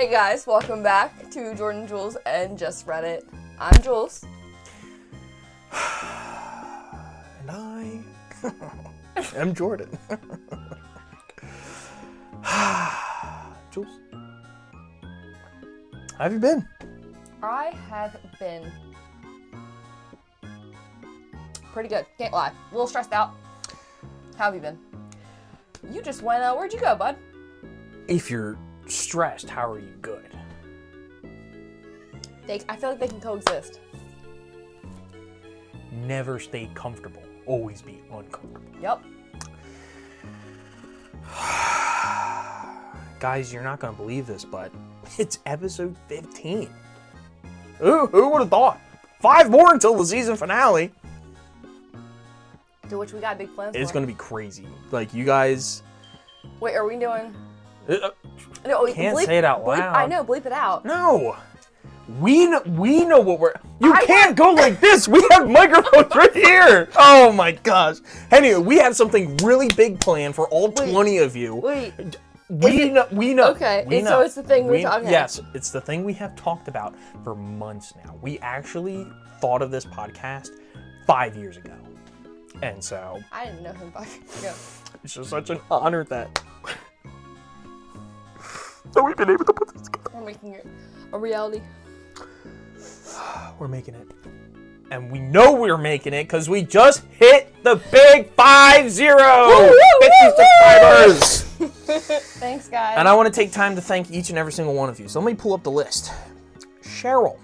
Hey guys, welcome back to Jordan, Jules, and Just Reddit. I'm Jules. And I am Jordan. Jules, how have you been? I have been pretty good, can't lie. A little stressed out. How have you been? You just went, where'd you go, bud? If you're stressed, how are you good? I feel like they can coexist. Never stay comfortable. Always be uncomfortable. Yep. Guys, you're not going to believe this, but it's episode 15. Who would have thought? 5 more until the season finale. To which we got big plans for. It's going to be crazy. Like, you guys... Wait, are we doing... No, can't say it out loud. I know, bleep it out. No. We know what we're... You can't go like this. We have microphones right here. Oh, my gosh. Anyway, we have something really big planned for all 20 of you. Wait. We know. Okay, we know. So it's the thing we're talking about. Yes, it's the thing we have talked about for months now. We actually thought of this podcast 5 years ago. And so... I didn't know him 5 years ago. It's just such an honor that we've been able to put this together. We're making it a reality. We're making it. And we know we're making it because we just hit the big 50! 50 subscribers! Thanks, guys. And I want to take time to thank each and every single one of you. So let me pull up the list. Cheryl.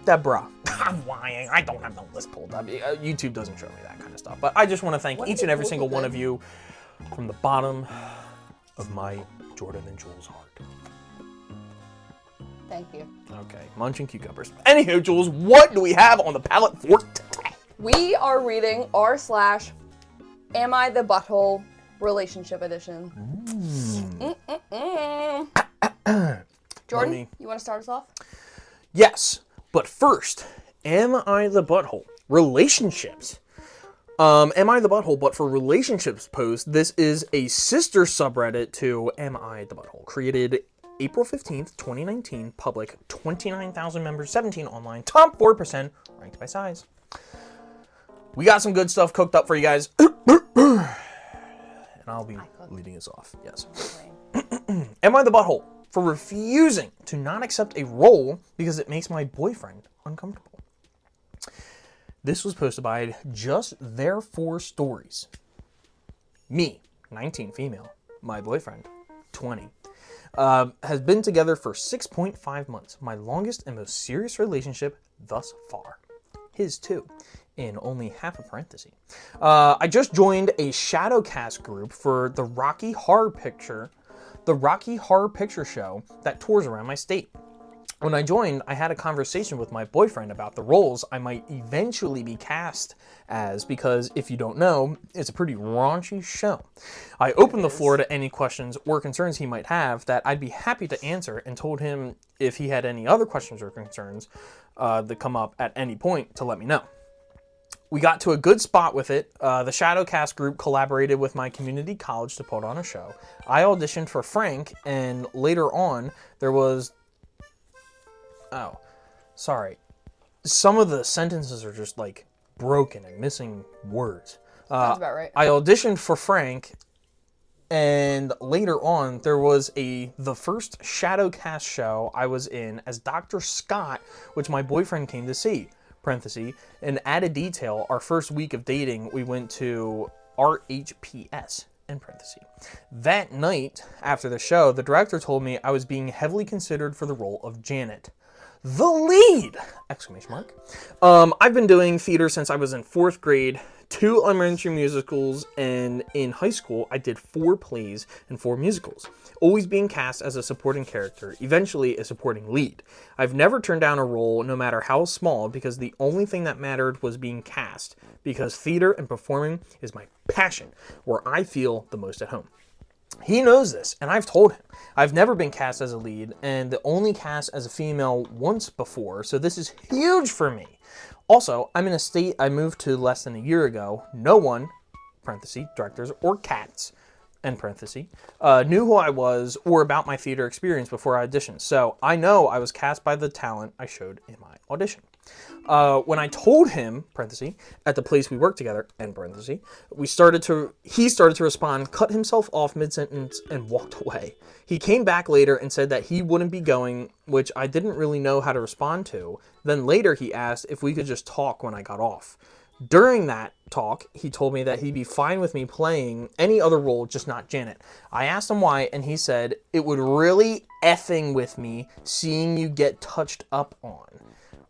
Deborah. I'm lying. I don't have the list pulled up. YouTube doesn't show me that kind of stuff. But I just want to thank each and every single one of you from the bottom of my Jordan and Jules heart. Thank you. Okay, munching cucumbers. Anywho, Jules, what do we have on the palette for today? We are reading r/Am I the Butthole Relationship Edition. Jordan, you want to start us off? Yes, but first, Am I the Butthole? Relationships. Am I the Butthole, but for relationships post, this is a sister subreddit to Am I the Butthole, created April 15th, 2019, public, 29,000 members, 17 online, top 4%, ranked by size. We got some good stuff cooked up for you guys. And I'll be leading us off, yes. Am I the Butthole for refusing to not accept a role because it makes my boyfriend uncomfortable? This was posted by Just Their 4 Stories. Me, 19, female. My boyfriend, 20. Has been together for 6.5 months. My longest and most serious relationship thus far. His too, in only half a parenthesis. I just joined a Shadowcast group for the Rocky Horror Picture Show that tours around my state. When I joined, I had a conversation with my boyfriend about the roles I might eventually be cast as, because if you don't know, it's a pretty raunchy show. I opened the floor to any questions or concerns he might have that I'd be happy to answer, and told him if he had any other questions or concerns that come up at any point to let me know. We got to a good spot with it. The Shadowcast group collaborated with my community college to put on a show. I auditioned for Frank, and later on, there was... Oh, sorry. Some of the sentences are just, like, broken and missing words. Sounds about right. I auditioned for Frank, and later on, there was the first Shadowcast show I was in as Dr. Scott, which my boyfriend came to see. Parenthesis, an added detail, our first week of dating, we went to RHPS. In parenthesis. That night, after the show, the director told me I was being heavily considered for the role of Janet. The lead! Exclamation mark. I've been doing theater since I was in 4th grade, 2 elementary musicals, and in high school I did 4 plays and 4 musicals. Always being cast as a supporting character, eventually a supporting lead. I've never turned down a role, no matter how small, because the only thing that mattered was being cast, because theater and performing is my passion, where I feel the most at home. He knows this, and I've told him. I've never been cast as a lead, and the only cast as a female once before, so this is huge for me. Also, I'm in a state I moved to less than a year ago. No one, parenthesis, directors, or cats, end parenthesis, knew who I was or about my theater experience before I auditioned. So I know I was cast by the talent I showed in my audition. When I told him, parenthesis, at the place we worked together, end parenthesis, he started to respond, cut himself off mid-sentence, and walked away. He came back later and said that he wouldn't be going, which I didn't really know how to respond to. Then later he asked if we could just talk when I got off. During that talk, he told me that he'd be fine with me playing any other role, just not Janet. I asked him why, and he said, it would really effing with me seeing you get touched up on.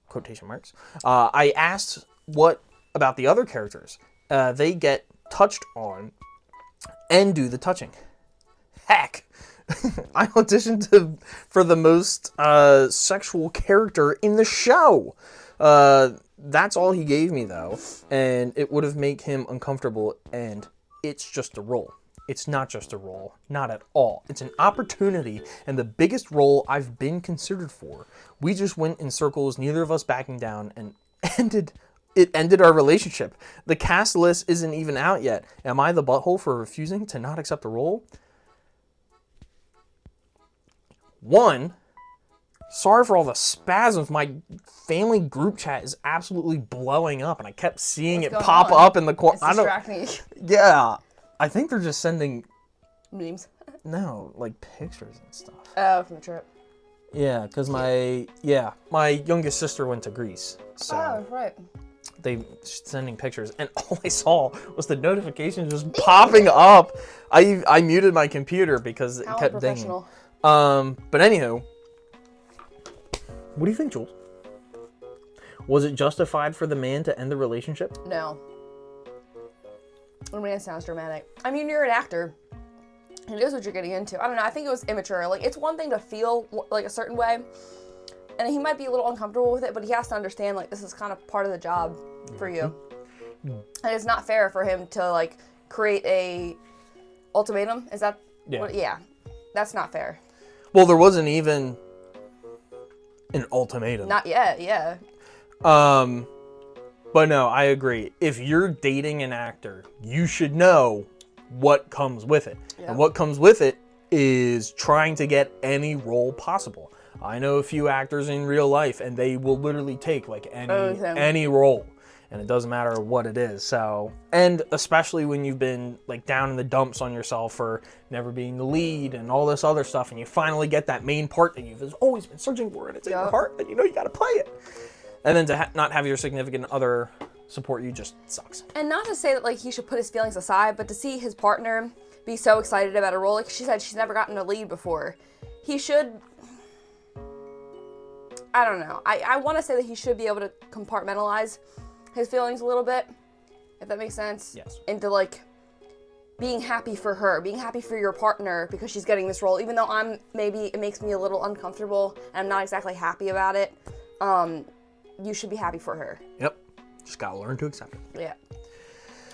Quotation marks. I asked what about the other characters. They get touched on and do the touching. Heck, I auditioned for the most sexual character in the show. That's all he gave me, though, and it would have made him uncomfortable, and it's just a role. It's not just a role. Not at all. It's an opportunity, and the biggest role I've been considered for. We just went in circles, neither of us backing down, and it ended our relationship. The cast list isn't even out yet. Am I the butthole for refusing to not accept the role? One, sorry for all the spasms. My family group chat is absolutely blowing up, and I kept seeing it pop up in the corner. It's distracting. Yeah, I think they're just sending memes. No, like pictures and stuff. Oh, from the trip. Yeah, because my youngest sister went to Greece, so right. they sending pictures, and all I saw was the notifications just popping up. I muted my computer because it kept dinging. But anywho, what do you think, Jules? Was it justified for the man to end the relationship? No. I mean, it sounds dramatic. I mean, you're an actor. It knows what you're getting into. I don't know. I think it was immature. Like, it's one thing to feel like a certain way, and he might be a little uncomfortable with it, but he has to understand, like, this is kind of part of the job for you. And it's not fair for him to, like, create a ultimatum. Is that? Yeah. Yeah. That's not fair. Well, there wasn't even an ultimatum. Not yet, yeah. But no, I agree. If you're dating an actor, you should know what comes with it. Yeah. And what comes with it is trying to get any role possible. I know a few actors in real life, and they will literally take like any role, and it doesn't matter what it is. So, and especially when you've been like down in the dumps on yourself for never being the lead and all this other stuff, and you finally get that main part that you've always been searching for, and it's in your heart, and you know you got to play it. And then to not have your significant other support you just sucks. And not to say that like he should put his feelings aside, but to see his partner be so excited about a role, like she said, she's never gotten a lead before. He should, I don't know. I want to say that he should be able to compartmentalize his feelings a little bit, if that makes sense. Yes. Into like being happy for her, being happy for your partner because she's getting this role, even though maybe it makes me a little uncomfortable and I'm not exactly happy about it. You should be happy for her. Yep. Just gotta learn to accept it. Yeah.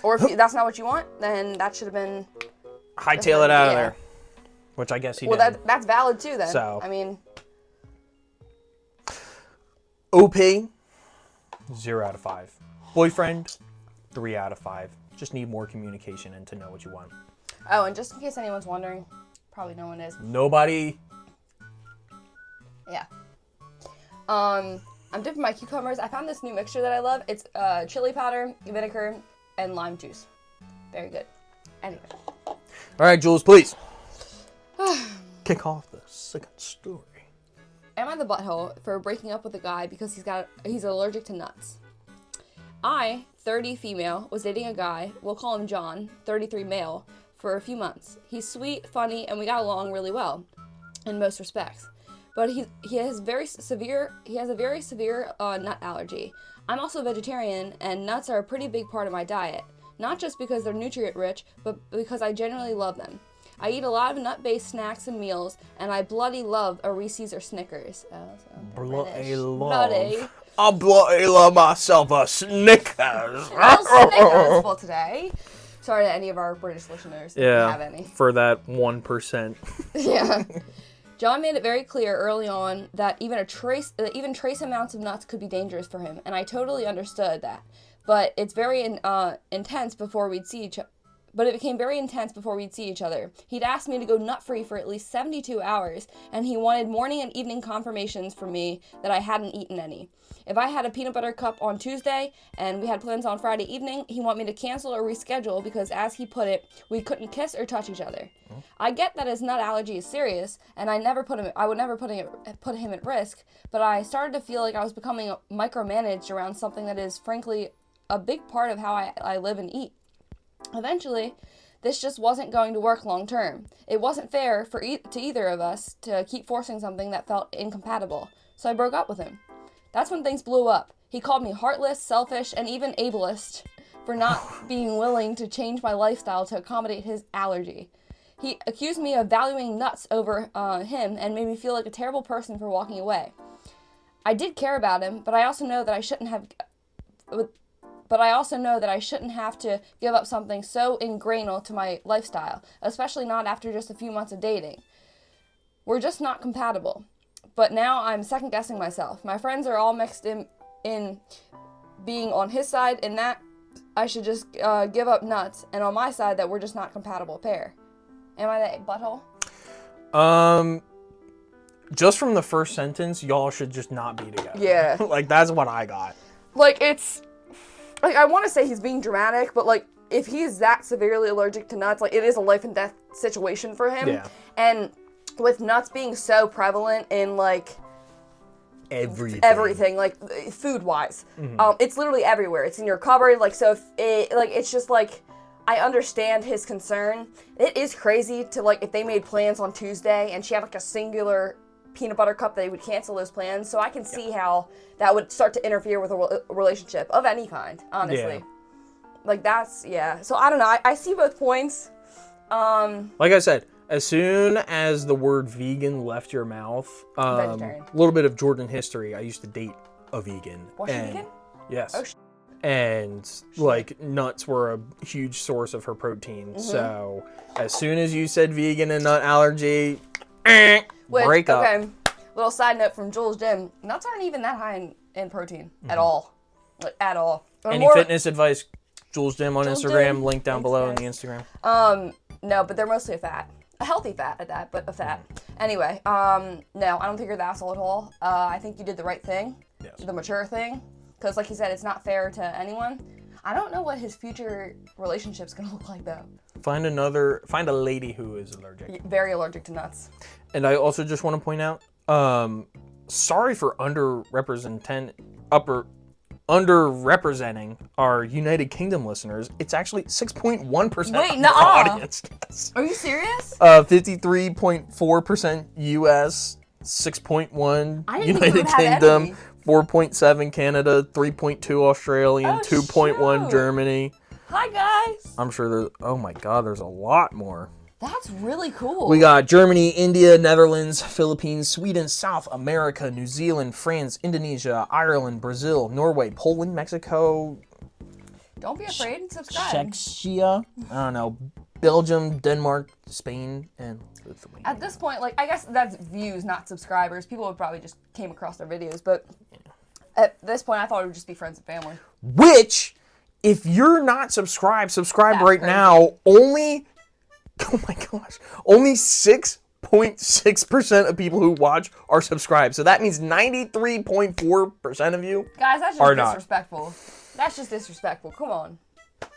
Or if that's not what you want, then that should have been... Hightail it out of there. Which I guess he did. Well, that's valid too then. So. I mean... OP, 0 out of 5. Boyfriend, 3 out of 5. Just need more communication and to know what you want. Oh, and just in case anyone's wondering, probably no one is. Nobody. Yeah. I'm dipping my cucumbers. I found this new mixture that I love. It's chili powder, vinegar, and lime juice. Very good. Anyway. All right, Jules, please. Kick off the second story. Am I the butthole for breaking up with a guy because he's allergic to nuts? I, 30 female, was dating a guy, we'll call him John, 33 male, for a few months. He's sweet, funny, and we got along really well in most respects. But he has a very severe nut allergy. I'm also vegetarian, and nuts are a pretty big part of my diet. Not just because they're nutrient rich, but because I genuinely love them. I eat a lot of nut-based snacks and meals, and I bloody love a Reese's or Snickers. Bloody love. I bloody love myself a Snickers. Snickers for today. Sorry to any of our British listeners if you have any. For that 1%. Yeah. John made it very clear early on that even trace amounts of nuts could be dangerous for him, and I totally understood that. But it's very intense before we'd see each other. but it became very intense before we'd see each other. He'd asked me to go nut-free for at least 72 hours, and he wanted morning and evening confirmations from me that I hadn't eaten any. If I had a peanut butter cup on Tuesday and we had plans on Friday evening, he wanted me to cancel or reschedule because, as he put it, we couldn't kiss or touch each other. I get that his nut allergy is serious, and I would never put him at risk, but I started to feel like I was becoming micromanaged around something that is, frankly, a big part of how I live and eat. Eventually, this just wasn't going to work long term. It wasn't fair to either of us to keep forcing something that felt incompatible, so I broke up with him. That's when things blew up. He called me heartless, selfish, and even ableist for not being willing to change my lifestyle to accommodate his allergy. He accused me of valuing nuts over him and made me feel like a terrible person for walking away. I did care about him, but I also know that I shouldn't have to give up something so ingrained to my lifestyle, especially not after just a few months of dating. We're just not compatible. But now I'm second-guessing myself. My friends are all mixed in being on his side, and that I should just give up nuts, and on my side that we're just not compatible pair. Am I that butthole? Just from the first sentence, y'all should just not be together. Yeah. Like, that's what I got. Like, it's... Like, I want to say he's being dramatic, but, like, if he's that severely allergic to nuts, like, it is a life and death situation for him. Yeah. And with nuts being so prevalent in, like... Everything, like, food-wise. Mm-hmm. It's literally everywhere. It's in your cupboard, like, so if it... Like, it's just, like... I understand his concern. It is crazy to, like, if they made plans on Tuesday and she had, like, a singular peanut butter cup, they would cancel those plans. So I can see how that would start to interfere with a relationship of any kind, honestly. Yeah. Like, that's, yeah. So, I don't know. I see both points. Like I said, as soon as the word vegan left your mouth, a little bit of Jordan history, I used to date a vegan. Was she vegan? Yes. Oh, and like nuts were a huge source of her protein. Mm-hmm. So as soon as you said vegan and nut allergy, break up. Okay, little side note from Jules' gym: nuts aren't even that high in protein at all, like, at all. Any fitness advice? Jules' gym on Instagram, link down below in the Instagram. No, but they're mostly a healthy fat at that, but a fat. Anyway, no, I don't think you're the asshole at all. I think you did the right thing, the mature thing. Because, like you said, it's not fair to anyone. I don't know what his future relationship's gonna look like, though. Find a lady who is allergic. Very allergic to nuts. And I also just want to point out, sorry for underrepresenting our United Kingdom listeners. It's actually 6.1% of our audience. Yes. Are you serious? 53.4% US, 6.1 United Kingdom. 4.7 Canada, 3.2 Australian, 2.1 Germany. Hi, guys. I'm sure there's... Oh, my God. There's a lot more. That's really cool. We got Germany, India, Netherlands, Philippines, Sweden, South America, New Zealand, France, Indonesia, Ireland, Brazil, Norway, Poland, Mexico. Don't be afraid and subscribe. Czechia. I don't know. Belgium, Denmark, Spain, and Lithuania. At this point, like, I guess that's views, not subscribers. People would probably just came across their videos, but at this point, I thought it would just be friends and family. Which, if you're not subscribe right now. Only, oh my gosh, only 6.6% of people who watch are subscribed. So that means 93.4% of you guys, that's just disrespectful. That's just disrespectful. Come on.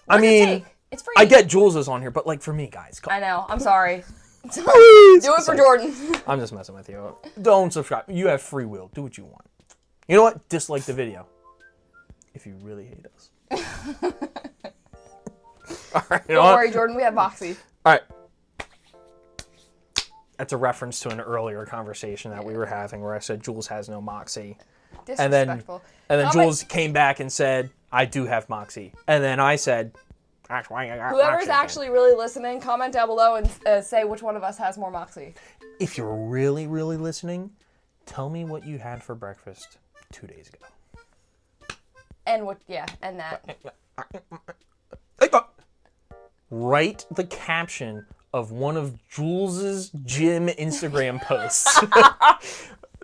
I mean, it's free. I get Jules is on here, but like for me, guys. I know. I'm sorry. Please. Do it for Jordan. I'm just messing with you. Don't subscribe. You have free will. Do what you want. You know what? Dislike the video. If you really hate us. All right. Don't worry, Jordan. We have Moxie. All right. That's a reference to an earlier conversation that we were having where I said Jules has no moxie. Disrespectful. And then Jules came back and said, I do have moxie. And then I said... Whoever's actually really listening, comment down below and say which one of us has more moxie. If you're really, really listening, tell me what you had for breakfast 2 days ago. And and that. Write the caption of one of Jules's gym Instagram posts.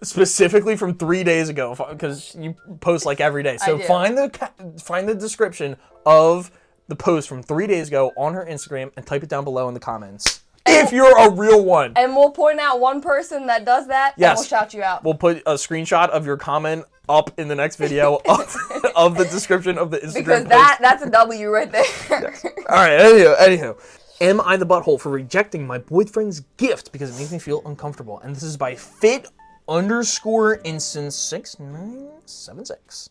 Specifically from 3 days ago, because you post like every day. So find the description of the post from 3 days ago on her Instagram and type it down below in the comments. If you're a real one. And we'll point out one person that does that, and we'll shout you out. We'll put a screenshot of your comment up in the next video of the description of the Instagram because post. that's a W right there. Yes. All right, anywho. Am I the butthole for rejecting my boyfriend's gift because it makes me feel uncomfortable? And this is by fit_instance6976.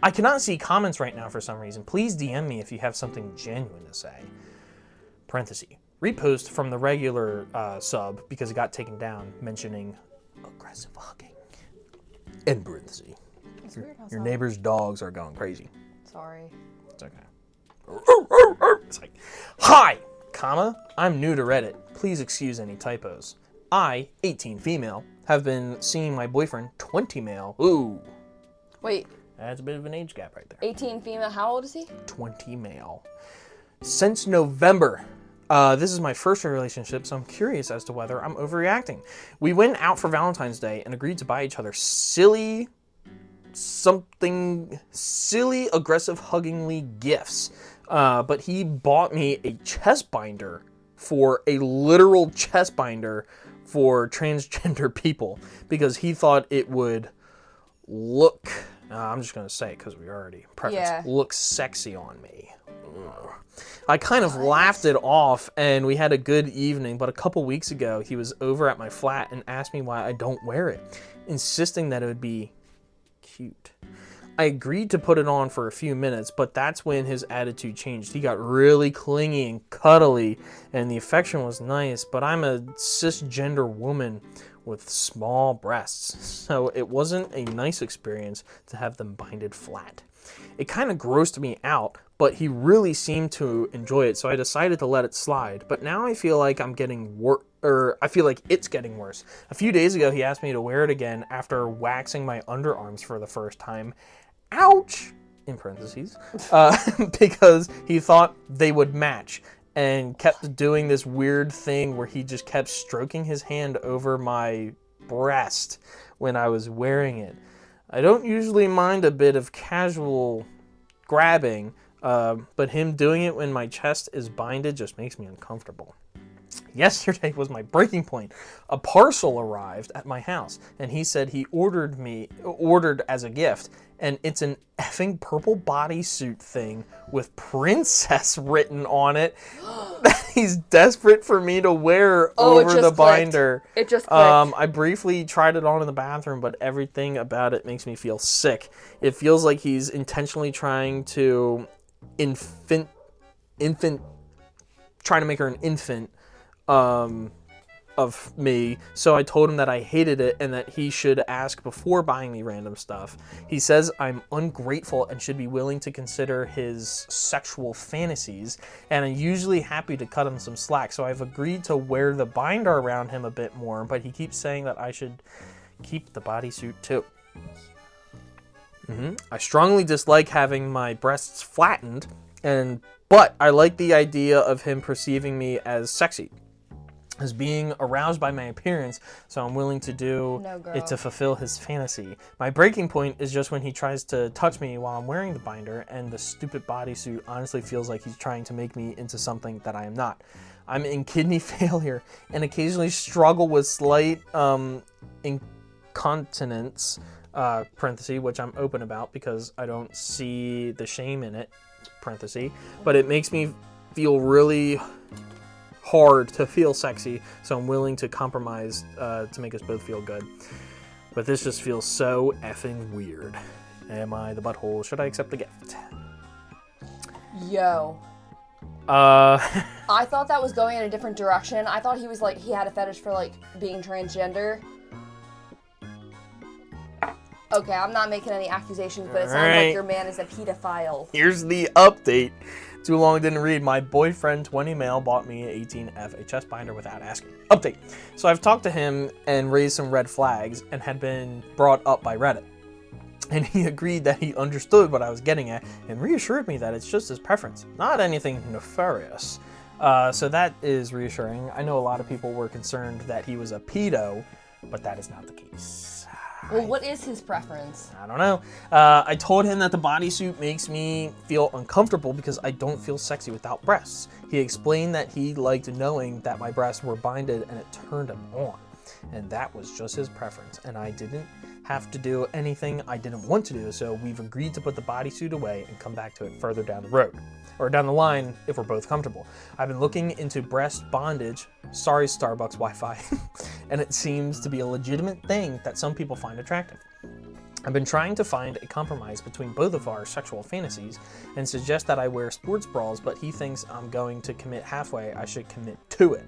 I cannot see comments right now for some reason. Please DM me if you have something genuine to say. Parenthesis. Repost from the regular sub because it got taken down, mentioning aggressive hugging. In parentheses. Your neighbor's dogs are going crazy. Sorry. It's okay. It's like, hi, comma, I'm new to Reddit. Please excuse any typos. I, 18 female, have been seeing my boyfriend, 20 male. Ooh. Wait. That's a bit of an age gap right there. 18 female, how old is he? 20 male. Since November. This is my first relationship, so I'm curious as to whether I'm overreacting. We went out for Valentine's Day and agreed to buy each other silly, aggressive, huggingly gifts. But he bought me a chest binder for a literal chest binder for transgender people because he thought it would look, I'm just going to say it because we already prefaced, look sexy on me. Ugh. I kind of laughed it off and we had a good evening, but a couple weeks ago he was over at my flat and asked me why I don't wear it, insisting that it would be cute. I agreed to put it on for a few minutes, but that's when his attitude changed. He got really clingy and cuddly, and the affection was nice, but I'm a cisgender woman with small breasts, so it wasn't a nice experience to have them binded flat. It kind of grossed me out, but he really seemed to enjoy it, so I decided to let it slide. But now I feel like it's getting worse. A few days ago, he asked me to wear it again after waxing my underarms for the first time. Ouch! In parentheses. Because he thought they would match, and kept doing this weird thing where he just kept stroking his hand over my breast when I was wearing it. I don't usually mind a bit of casual grabbing, but him doing it when my chest is binded just makes me uncomfortable. Yesterday was my breaking point. A parcel arrived at my house, and he said he ordered as a gift, and it's an effing purple bodysuit thing with princess written on it that he's desperate for me to wear over the binder. It just clicked. I briefly tried it on in the bathroom, but everything about it makes me feel sick. It feels like he's intentionally trying to trying to make her an infant of me, so I told him that I hated it and that he should ask before buying me random stuff. He says I'm ungrateful and should be willing to consider his sexual fantasies, and I'm usually happy to cut him some slack, so I've agreed to wear the binder around him a bit more, but he keeps saying that I should keep the bodysuit too. I strongly dislike having my breasts flattened, but I like the idea of him perceiving me as sexy, as being aroused by my appearance, so I'm willing to do it to fulfill his fantasy. My breaking point is just when he tries to touch me while I'm wearing the binder, and the stupid bodysuit honestly feels like he's trying to make me into something that I am not. I'm in kidney failure and occasionally struggle with slight incontinence, parenthesis, which I'm open about because I don't see the shame in it, parenthesis, but it makes me feel really hard to feel sexy, so I'm willing to compromise to make us both feel good. But this just feels so effing weird. Am I the butthole? Should I accept the gift? Yo. I thought that was going in a different direction. I thought he was like, he had a fetish for like being transgender. Okay, I'm not making any accusations, but it sounds like your man is a pedophile. Here's the update. Too long didn't read. My boyfriend, 20 male, bought me an 18F, a chest binder without asking. Update. So I've talked to him and raised some red flags and had been brought up by Reddit. And he agreed that he understood what I was getting at and reassured me that it's just his preference, not anything nefarious. So that is reassuring. I know a lot of people were concerned that he was a pedo, but that is not the case. Well, what is his preference? I don't know. I told him that the bodysuit makes me feel uncomfortable because I don't feel sexy without breasts. He explained that he liked knowing that my breasts were binded and it turned him on. And that was just his preference. And I didn't have to do anything I didn't want to do, so we've agreed to put the bodysuit away and come back to it further down the road. Or down the line if we're both comfortable. I've been looking into breast bondage, sorry Starbucks Wi-Fi, and it seems to be a legitimate thing that some people find attractive. I've been trying to find a compromise between both of our sexual fantasies and suggest that I wear sports bras, but he thinks I'm going to commit halfway, I should commit to it.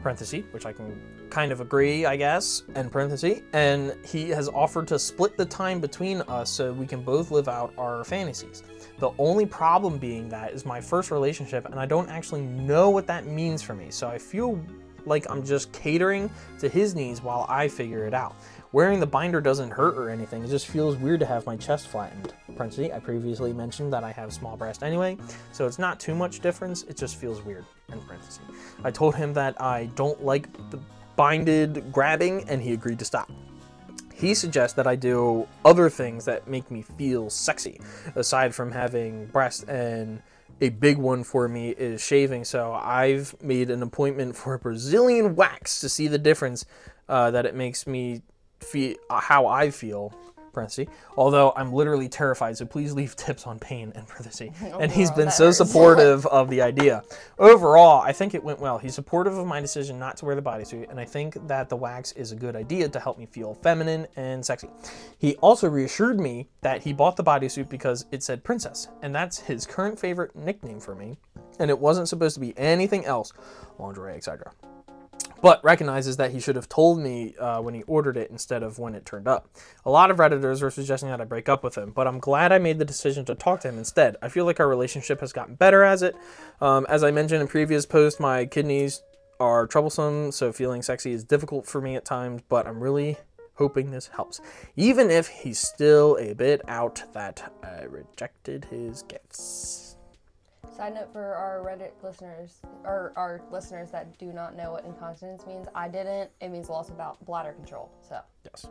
Parenthesis, which I can kind of agree, I guess, end parenthesis, and he has offered to split the time between us so we can both live out our fantasies. The only problem being that is my first relationship and I don't actually know what that means for me, so I feel like I'm just catering to his needs while I figure it out. Wearing the binder doesn't hurt or anything, it just feels weird to have my chest flattened. Parenthesis, I previously mentioned that I have small breast anyway, so it's not too much difference, it just feels weird, end parenthesis. I told him that I don't like the binded grabbing and he agreed to stop. He suggests that I do other things that make me feel sexy, aside from having breasts, and a big one for me is shaving, so I've made an appointment for a Brazilian wax to see the difference that it makes me feel how I feel, parenthesis, although I'm literally terrified, so please leave tips on pain, and parenthesis. And he's been so supportive of the idea. Overall, I think it went well. He's supportive of my decision not to wear the bodysuit, and I think that the wax is a good idea to help me feel feminine and sexy. He also reassured me that he bought the bodysuit because it said princess, and that's his current favorite nickname for me, and it wasn't supposed to be anything else, lingerie, etc. But recognizes that he should have told me when he ordered it instead of when it turned up. A lot of Redditors are suggesting that I break up with him, but I'm glad I made the decision to talk to him instead. I feel like our relationship has gotten better as it. As I mentioned in previous posts, my kidneys are troublesome, so feeling sexy is difficult for me at times, but I'm really hoping this helps. Even if he's still a bit out that I rejected his gifts. Side note for our Reddit listeners, or our listeners that do not know what incontinence means, I didn't. It means loss of bladder control, so. Yes.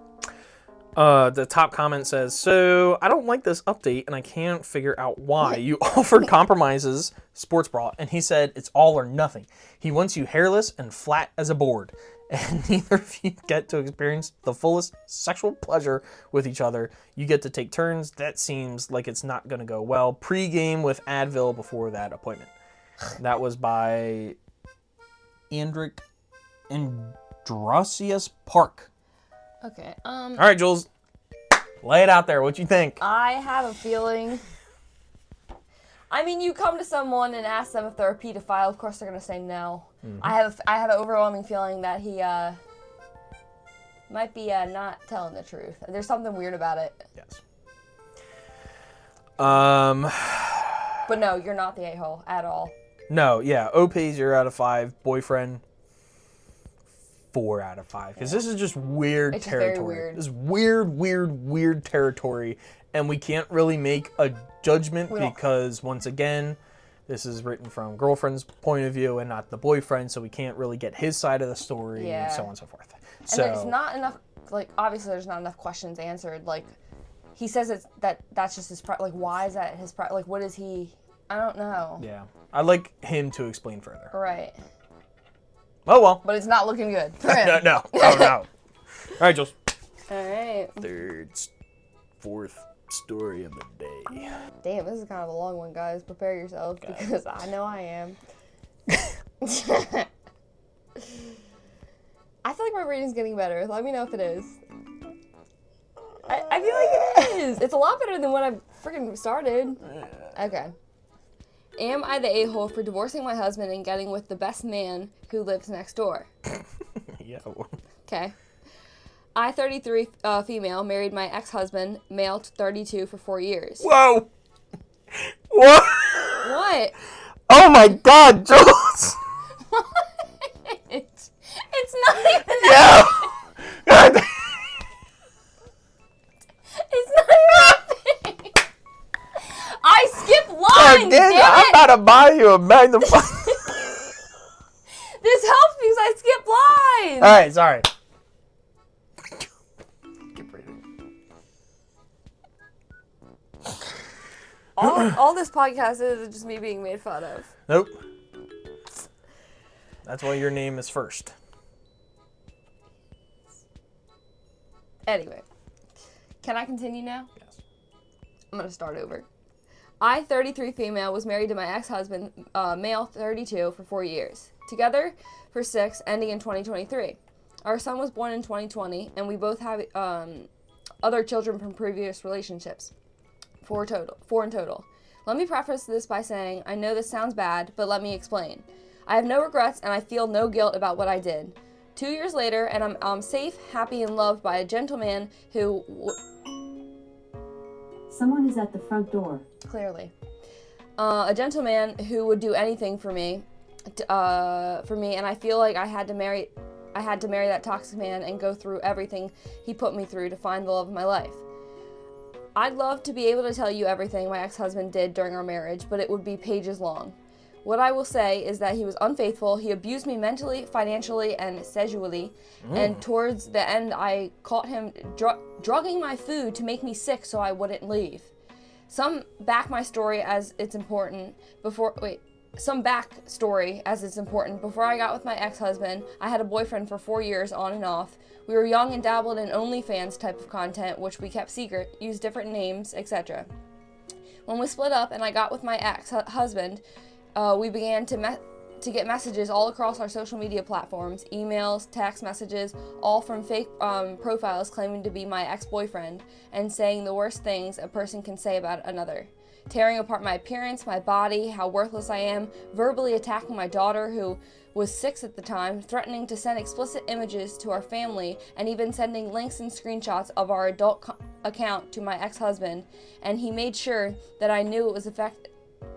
The top comment says, so I don't like this update and I can't figure out why. You offered compromises, sports bra, and he said it's all or nothing. He wants you hairless and flat as a board. And neither of you get to experience the fullest sexual pleasure with each other. You get to take turns. That seems like it's not going to go well. Pre-game with Advil before that appointment. That was by Andric Androsius Park. Okay. All right, Jules. Lay it out there. What you think? I have a feeling. I mean, you come to someone and ask them if they're a pedophile. Of course, they're gonna say no. Mm-hmm. I have an overwhelming feeling that he might be not telling the truth. There's something weird about it. Yes. But no, you're not the a-hole at all. No, yeah. OP 0 out of 5. Boyfriend 4 out of 5. Because this is just weird territory. Very weird. This is weird territory, and we can't really make a judgment because once again, this is written from girlfriend's point of view and not the boyfriend, so we can't really get his side of the story, and so on and so forth. And there's not enough, like, obviously there's not enough questions answered. Like, he says that's just his like, why is that his like, what is he? I don't know. Yeah, I'd like him to explain further. Right. Oh well. But it's not looking good for him. No. Oh no. All right, Jules. All right. Fourth story of the day. Damn, this is kind of a long one, guys. Prepare yourselves because I know I am. I feel like my reading's getting better. Let me know if it is. I feel like it is. It's a lot better than when I freaking started. Okay. Am I the a-hole for divorcing my husband and getting with the best man who lives next door? Yeah. Okay. I, 33, female, married my ex-husband, male, 32, for 4 years. Whoa! What? What? Oh my God, Jules! What? It's not even that. Yeah! It's not even that. I skip lines, damn it! I'm about to buy you a magnifying. This helps because I skip lines. All right, sorry. Keep reading. All this podcast is just me being made fun of. Nope. That's why your name is first. Anyway, can I continue now? Yes. I'm going to start over. I, 33 female, was married to my ex-husband, male, 32, for 4 years. Together for 6, ending in 2023. Our son was born in 2020, and we both have other children from previous relationships. 4 in total. Let me preface this by saying, I know this sounds bad, but let me explain. I have no regrets, and I feel no guilt about what I did. 2 years later, and I'm safe, happy, and loved by a gentleman who... Someone is at the front door. Clearly. A gentleman who would do anything for me, and I feel like I had to marry that toxic man and go through everything he put me through to find the love of my life. I'd love to be able to tell you everything my ex-husband did during our marriage, but it would be pages long. What I will say is that he was unfaithful, he abused me mentally, financially, and sexually, and towards the end I caught him drugging my food to make me sick so I wouldn't leave. Some backstory as it's important. Before I got with my ex-husband, I had a boyfriend for 4 years on and off. We were young and dabbled in OnlyFans type of content, which we kept secret, used different names, etc. When we split up and I got with my ex-husband, we began to get messages all across our social media platforms, emails, text messages, all from fake profiles claiming to be my ex-boyfriend and saying the worst things a person can say about another. Tearing apart my appearance, my body, how worthless I am, verbally attacking my daughter, who was 6 at the time, threatening to send explicit images to our family, and even sending links and screenshots of our adult account to my ex-husband, and he made sure that I knew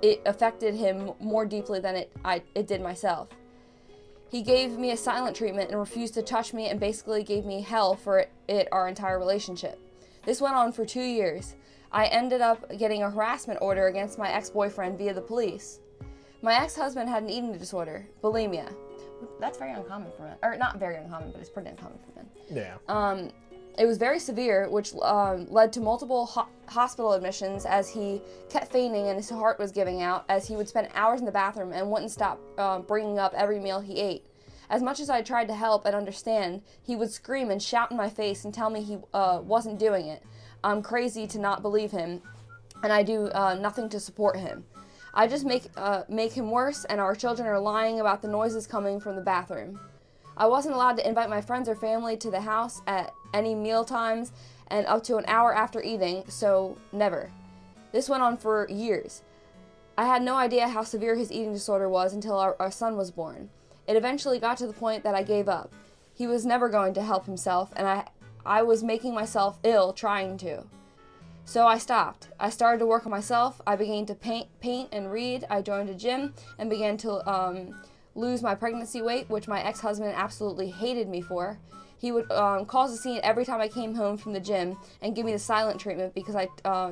it affected him more deeply than it did myself. He gave me a silent treatment and refused to touch me and basically gave me hell for our entire relationship. This went on for 2 years. I ended up getting a harassment order against my ex-boyfriend via the police. My ex-husband had an eating disorder, bulimia. That's very uncommon for men. Or not very uncommon, but it's pretty uncommon for men. Yeah. It was very severe, which led to multiple hospital admissions as he kept fainting and his heart was giving out, as he would spend hours in the bathroom and wouldn't stop bringing up every meal he ate. As much as I tried to help and understand, he would scream and shout in my face and tell me he wasn't doing it. I'm crazy to not believe him, and I do nothing to support him. I just make him worse, and our children are lying about the noises coming from the bathroom. I wasn't allowed to invite my friends or family to the house at any meal times and up to an hour after eating, so never. This went on for years. I had no idea how severe his eating disorder was until our son was born. It eventually got to the point that I gave up. He was never going to help himself, and I was making myself ill trying to. So I stopped. I started to work on myself. I began to paint and read. I joined a gym and began to lose my pregnancy weight, which my ex-husband absolutely hated me for. He would cause a scene every time I came home from the gym and give me the silent treatment because I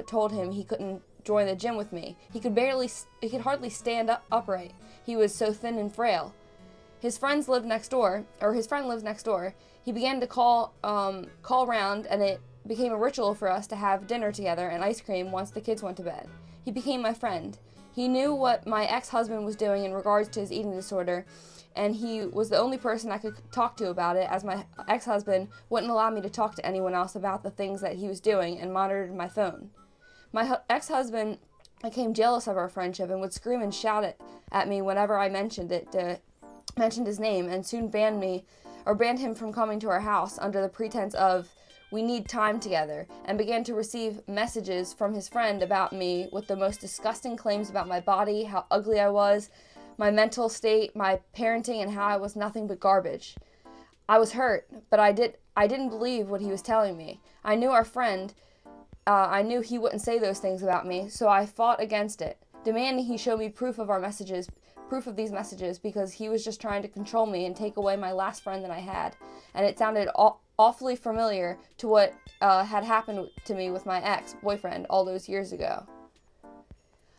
told him he couldn't join the gym with me. He could hardly stand upright. He was so thin and frail. His friend lives next door. He began to call around, and it became a ritual for us to have dinner together and ice cream once the kids went to bed. He became my friend. He knew what my ex-husband was doing in regards to his eating disorder, and he was the only person I could talk to about it, as my ex-husband wouldn't allow me to talk to anyone else about the things that he was doing and monitored my phone. My ex-husband became jealous of our friendship and would scream and shout at me whenever I mentioned his name, and soon banned him from coming to our house under the pretense of we need time together, and began to receive messages from his friend about me with the most disgusting claims about my body, how ugly I was, my mental state, my parenting, and how I was nothing but garbage. I was hurt, but I didn't believe what he was telling me. I knew our friend, I knew he wouldn't say those things about me, so I fought against it, demanding he show me proof of these messages, because he was just trying to control me and take away my last friend that I had, and it sounded awfully familiar to what had happened to me with my ex-boyfriend all those years ago.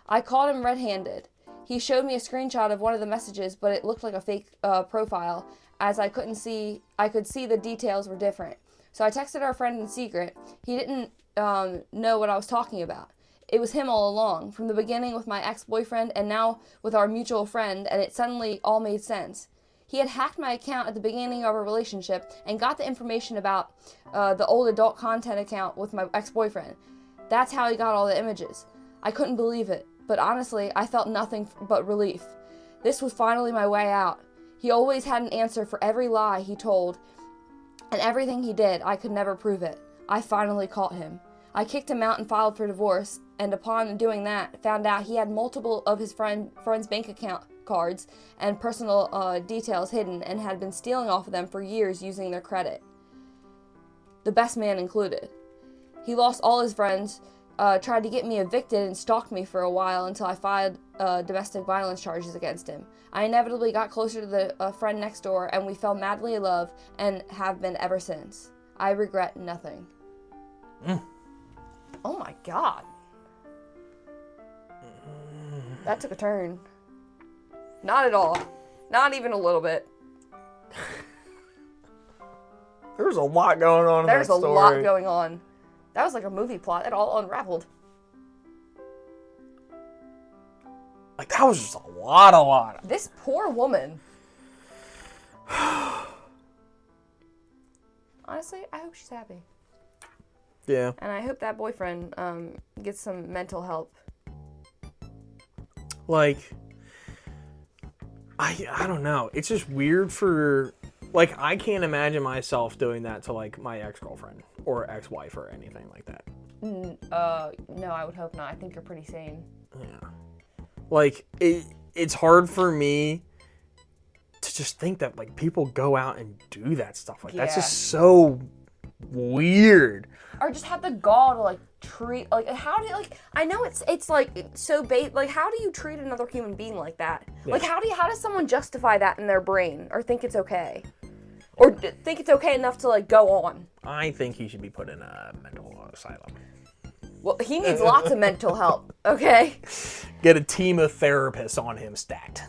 I caught him red-handed. He showed me a screenshot of one of the messages, but it looked like a fake profile, as I could see the details were different. So I texted our friend in secret. He didn't know what I was talking about. it was him all along, from the beginning with my ex-boyfriend and now with our mutual friend, and it suddenly all made sense. He had hacked my account at the beginning of our relationship and got the information about the old adult content account with my ex-boyfriend. That's how he got all the images. I couldn't believe it, but honestly, I felt nothing but relief. This was finally my way out. He always had an answer for every lie he told, and everything he did, I could never prove it. I finally caught him. I kicked him out and filed for divorce, and upon doing that, found out he had multiple of his friends' bank account cards and personal details hidden and had been stealing off of them for years using their credit. The best man included. He lost all his friends, tried to get me evicted, and stalked me for a while until I filed domestic violence charges against him. I inevitably got closer to the friend next door, and we fell madly in love and have been ever since. I regret nothing. Oh my God. That took a turn. Not at all. Not even a little bit. There's a lot going on in There's that a story. lot going on. That was like a movie plot. It all unraveled. Like, that was just a lot. This poor woman. Honestly, I hope she's happy. Yeah. And I hope that boyfriend gets some mental help. Like, I don't know. It's just weird for, like, I can't imagine myself doing that to, like, my ex-girlfriend or ex-wife or anything like that. No, I would hope not. I think you're pretty sane. Yeah. Like, it's hard for me to just think that, like, people go out and do that stuff. Like, that's just so weird. Or just have the gall to, like, treat, like, how do you, like, I know it's like, it's so like, how do you treat another human being like that? Yeah. Like, how does someone justify that in their brain, or think it's okay? Or think it's okay enough to, like, go on? I think he should be put in a mental asylum. Well, he needs lots of mental help, okay? Get a team of therapists on him stacked.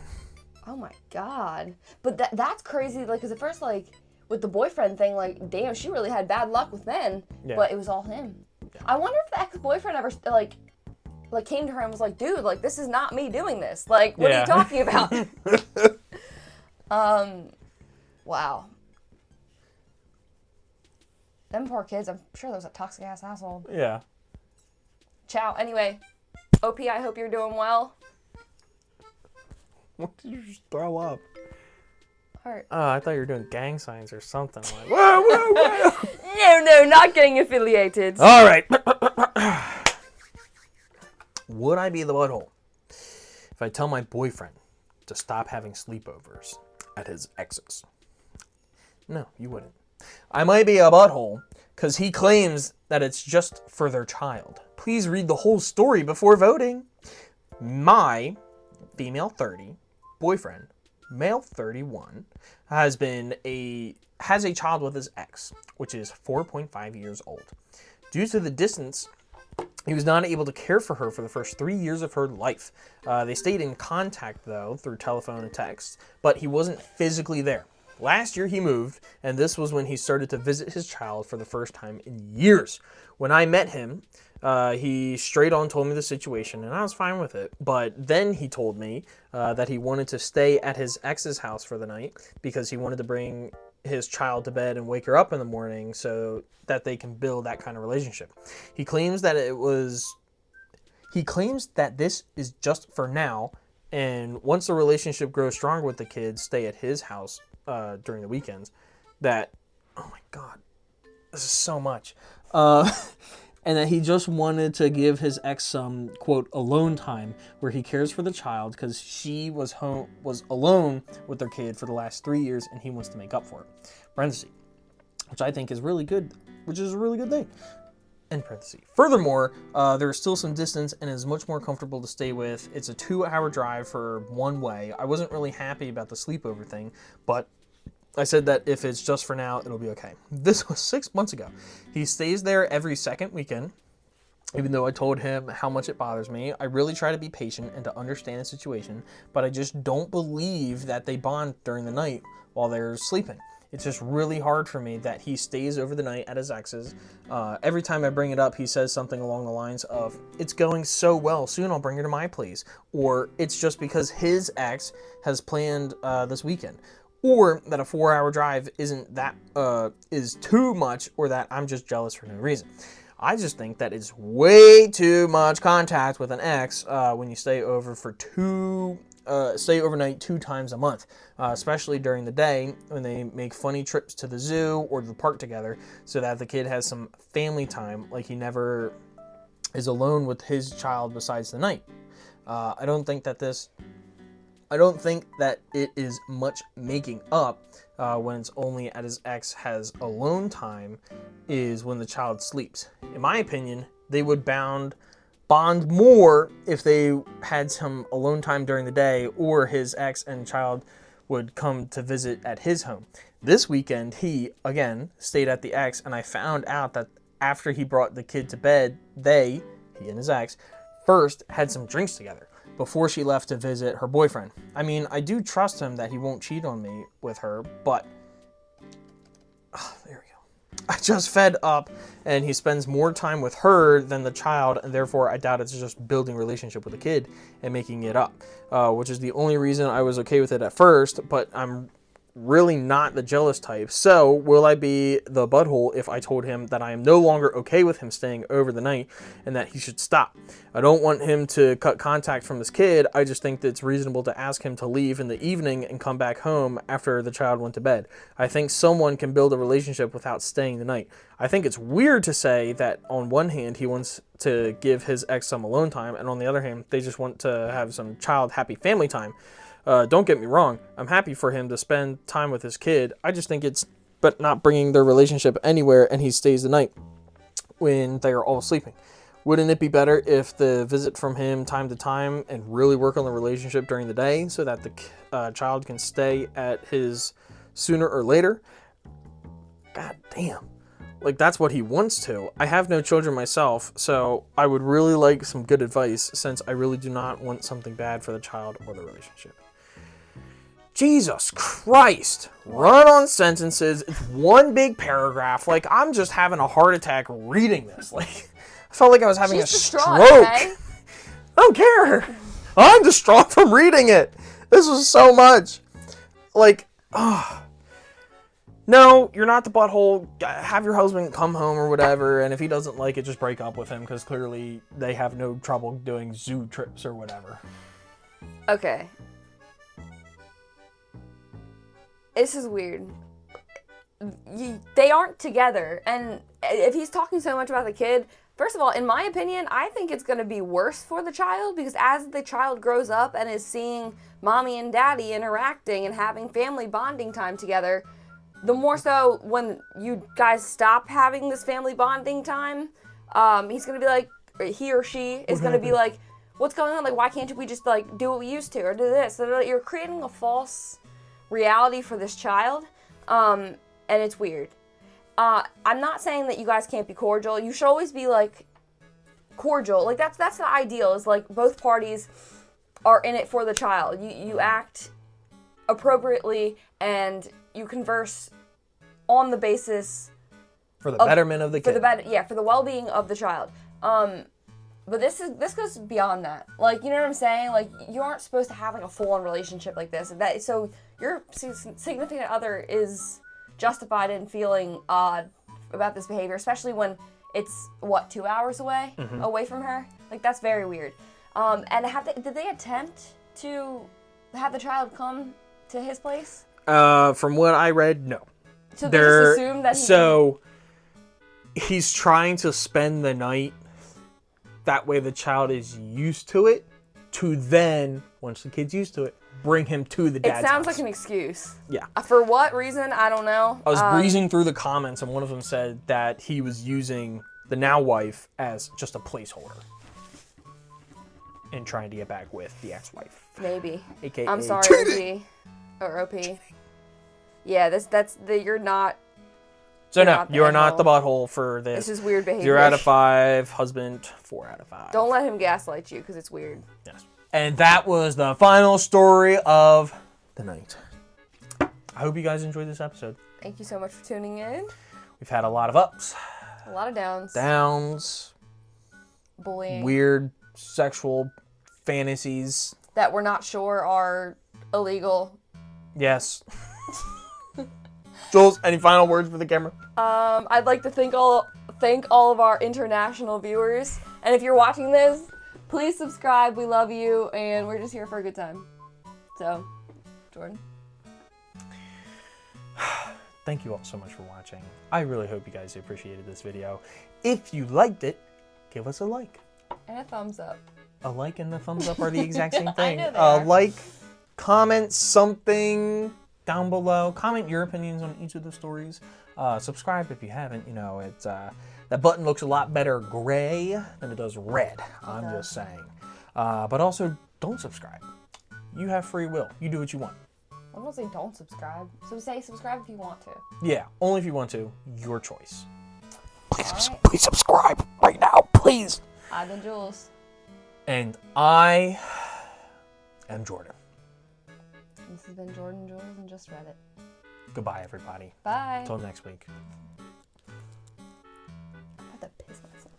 Oh my God. But that's crazy, like, because at first, like, with the boyfriend thing, like, damn, she really had bad luck with men, but it was all him. Yeah. I wonder if the ex-boyfriend ever, like came to her and was like, dude, like, this is not me doing this. Like, what are you talking about? Wow. Them poor kids, I'm sure that was a toxic-ass household. Yeah. Ciao. Anyway, OP, I hope you're doing well. What did you just throw up? Heart. Oh, I thought you were doing gang signs or something. Like, whoa. No, not getting affiliated. All right. Would I be the butthole if I tell my boyfriend to stop having sleepovers at his ex's? No, you wouldn't. I might be a butthole because he claims that it's just for their child. Please read the whole story before voting. My female 30 boyfriend, male 31, has a child with his ex, which is 4.5 years old. Due to the distance, he was not able to care for her for the first 3 years of her life. They stayed in contact, though, through telephone and text, but he wasn't physically there. Last year he moved, and this was when he started to visit his child for the first time in years. When I met him, he straight on told me the situation, and I was fine with it. But then he told me that he wanted to stay at his ex's house for the night because he wanted to bring his child to bed and wake her up in the morning so that they can build that kind of relationship. He claims that this is just for now, and once the relationship grows stronger with the kids, stay at his house during the weekends. That, oh my God, this is so much. And that he just wanted to give his ex some, quote, alone time where he cares for the child because she was alone with their kid for the last 3 years and he wants to make up for it. Parenthesis. Which I think is really good, which is a really good thing. End parenthesis. Furthermore, there's still some distance and is much more comfortable to stay with. It's a 2-hour drive for one way. I wasn't really happy about the sleepover thing, but I said that if it's just for now, it'll be okay. This was 6 months ago. He stays there every second weekend, even though I told him how much it bothers me. I really try to be patient and to understand the situation, but I just don't believe that they bond during the night while they're sleeping. It's just really hard for me that he stays over the night at his ex's. Every time I bring it up, he says something along the lines of, "It's going so well, soon I'll bring her to my place." Or, "It's just because his ex has planned this weekend." Or that a 4-hour drive is too much, or that I'm just jealous for no reason. I just think that it's way too much contact with an ex when you stay overnight 2 times a month, especially during the day when they make funny trips to the zoo or the park together, so that the kid has some family time, like he never is alone with his child besides the night. I don't think that it is much making up when it's only at his ex has alone time is when the child sleeps. In my opinion, they would bond more if they had some alone time during the day, or his ex and child would come to visit at his home. This weekend, he, again, stayed at the ex, and I found out that after he brought the kid to bed, he and his ex, first had some drinks together before she left to visit her boyfriend. I mean, I do trust him that he won't cheat on me with her, but there we go. I just fed up, and he spends more time with her than the child, and therefore I doubt it's just building a relationship with the kid and making it up, which is the only reason I was okay with it at first, but I'm really not the jealous type. So will I be the butthole if I told him that I am no longer okay with him staying over the night and that he should stop? I don't want him to cut contact from this kid. I just think that it's reasonable to ask him to leave in the evening and come back home after the child went to bed. I think someone can build a relationship without staying the night. I think it's weird to say that on one hand he wants to give his ex some alone time, and on the other hand they just want to have some child happy family time. Don't get me wrong, I'm happy for him to spend time with his kid. I just think it's but not bringing their relationship anywhere, and he stays the night when they are all sleeping. Wouldn't it be better if the visit from him time to time and really work on the relationship during the day so that the child can stay at his sooner or later? God damn. Like, that's what he wants to. I have no children myself, so I would really like some good advice, since I really do not want something bad for the child or the relationship. Jesus Christ. Run-on sentences. It's one big paragraph. Like, I'm just having a heart attack reading this. Like, I felt like I was having a stroke. Okay? I don't care. I'm distraught from reading it. This was so much. Like, no, you're not the butthole. Have your husband come home or whatever, and if he doesn't like it, just break up with him, because clearly they have no trouble doing zoo trips or whatever. Okay. This is weird. They aren't together, and if he's talking so much about the kid, first of all, in my opinion, I think it's going to be worse for the child, because as the child grows up and is seeing mommy and daddy interacting and having family bonding time together, the more so when you guys stop having this family bonding time, he's going to be like, or he or she is going to be like, what's going on? Like, why can't we just, like, do what we used to, or do this? So you're creating a false reality for this child, and it's weird. I'm not saying that you guys can't be cordial. You should always be, like, cordial. Like, that's the ideal, is, like, both parties are in it for the child. You act appropriately, and you converse on the basis for the betterment of the kid. For the well-being of the child. But this goes beyond that. Like, you know what I'm saying? Like, you aren't supposed to have, like, a full-on relationship like this. So your significant other is justified in feeling odd about this behavior, especially when it's 2 hours away from her. Like, that's very weird. And did they attempt to have the child come to his place? From what I read, no. So they just assumed that he's trying to spend the night. That way the child is used to it, to then, once the kid's used to it, bring him to the dad's house. It sounds like an excuse. Yeah. For what reason? I don't know. I was breezing through the comments, and one of them said that he was using the now wife as just a placeholder and trying to get back with the ex-wife. Maybe. AKA I'm sorry, cheating. OP. Or OP. Yeah, you're not. So no, you are not the butthole for this. This is weird behavior. 0 out of 5. Husband, 4 out of 5. Don't let him gaslight you, because it's weird. Yes. And that was the final story of the night. I hope you guys enjoyed this episode. Thank you so much for tuning in. We've had a lot of ups, A lot of downs. downs, Bullying. weird sexual fantasies. That we're not sure are illegal. Yes. Jules, any final words for the camera? I'd like to thank all of our international viewers. And if you're watching this, please subscribe. We love you, and we're just here for a good time. So, Jordan. Thank you all so much for watching. I really hope you guys appreciated this video. If you liked it, give us a like. And a thumbs up. A like and a thumbs up are the exact same I thing. know they are. Like, comment something down below. Comment your opinions on each of the stories. Subscribe if you haven't. You know, it's that button looks a lot better gray than it does red. I'm just saying. But also, don't subscribe. You have free will. You do what you want. I'm not saying don't subscribe. So say subscribe if you want to. Yeah, only if you want to. Your choice. Please subscribe right now, please. I've been Jules. And I am Jordan. This has been Jordan, Jules, and Just Reddit. Goodbye, everybody. Bye. Until next week. I'm about to piss myself.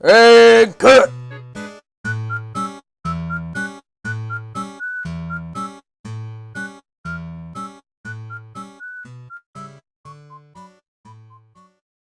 And cut!